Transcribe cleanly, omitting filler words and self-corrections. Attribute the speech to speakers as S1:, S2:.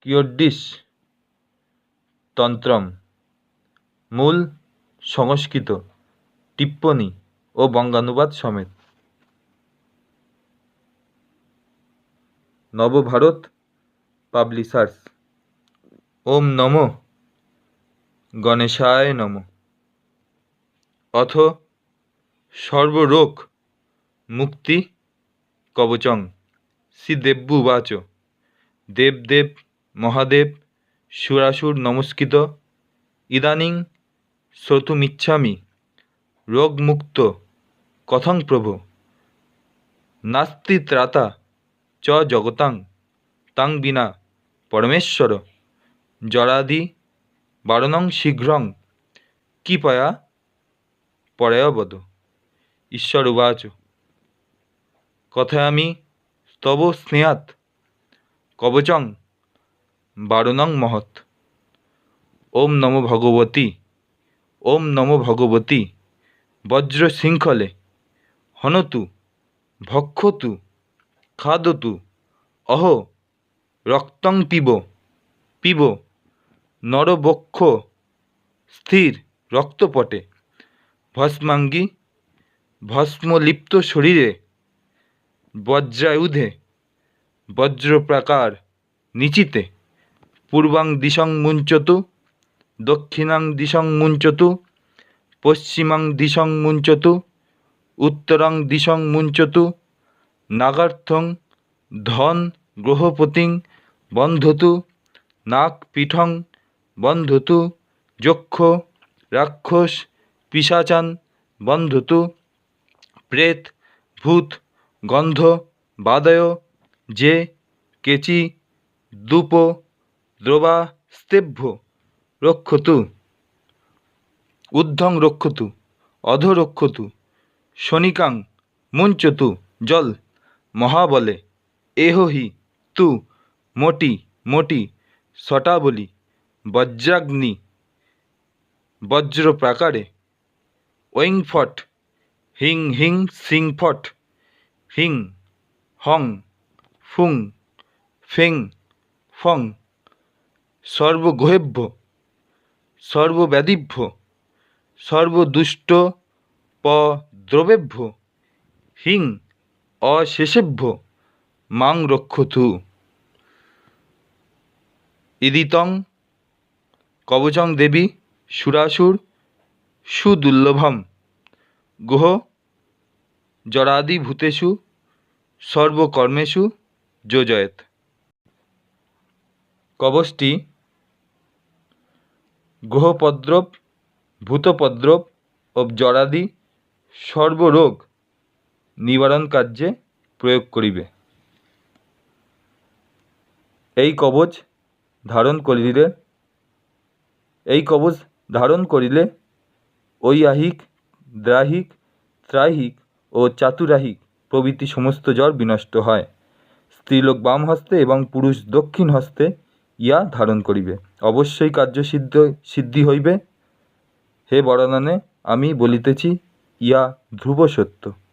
S1: কিয়দ্দিশ তন্ত্রম মূল সংস্কৃত টিপ্পনী ও বঙ্গানুবাদ সমেত। নবভারত পাবলিশার্স। ওম নমো গণেশায় নমঃ। অথ সর্বরোগ মুক্তি কবচং। শ্রীদেব্যুবাচ দেবদেব মহাদেব সুরাসুর নমস্কৃত ইদানীং শ্রোতুমিচ্ছামি রোগমুক্ত কথং প্রভো। নাস্তি ত্রাতা চ জগতাং তাং বিনা পরমেশ্বর জরাদি বারণং শীঘ্রং কৃপয়া পরয় বদ। ঈশ্বর উবাচ কথায়ামি স্তব স্নেহাৎ কবচং বারণং মহৎ। ওম নমো ভগবতী ওম নমো ভগবতী বজ্রশৃঙ্খলে হনতু ভক্ষতু খাদতু অহো রক্তং পিব নরবক্ষ স্থির রক্তপটে ভস্মাঙ্গি ভস্মলিপ্ত শরীরে বজ্রায়ুধে বজ্রপ্রাকার নিচিতে পূর্বাং দিশং মুঞ্চতু দক্ষিণাং দিশং মুঞ্চতু পশ্চিমাং দিশং মুঞ্চতু উত্তরাং দিশং মুঞ্চতু নাগার্থং ধন গ্রহপতিং বন্ধতু নাগপীঠং বন্ধতু যক্ষ রাক্ষস পিশাচান বন্ধতু প্রেত ভূত গন্ধ বাদয় যে কেচি দূপ দ্রবাস্তেভ্য রক্ষতু ঊর্ধ্বং রক্ষতু অধো রক্ষতু শনিকাং মুঞ্চতু জল মহাবলে এহ হি তু মোটি মোটি শটাবলি বজ্রাগ্নি বজ্রপ্রাকারে ঐং ফট হিং হিং সিং ফট হিং হং ফুং ফেং ফং সর্বগোহেভ্য সর্বব্যাধিভ্য সর্বদুষ্ট পদ্রবেভ্য হিং অশেষেভ্য মাং রক্ষতু। ইদিতং কবচং দেবী সুরাসুর সুদুর্লভম গুহ জরাদিভূতেষু সর্বকর্মেষু যোজয়েত। কবচটি গ্রহোপদ্রব ভূতোপদ্রব ও জরাদি সর্বরোগ নিবারণ কার্যে প্রয়োগ করিবে। এই কবচ ধারণ করিলে ঐহিক দ্রাহিক ত্রাহিক ও চাতুরাহিক প্রভৃতি সমস্ত জ্বর বিনষ্ট হয়। স্ত্রীলোক বাম হস্তে এবং পুরুষ দক্ষিণ হস্তে ইয়া ধারণ করিবে, অবশ্যই কার্য সিদ্ধি হইবে। হে বরাননে, আমি বলিতেছি ইয়া ধ্রুব সত্য।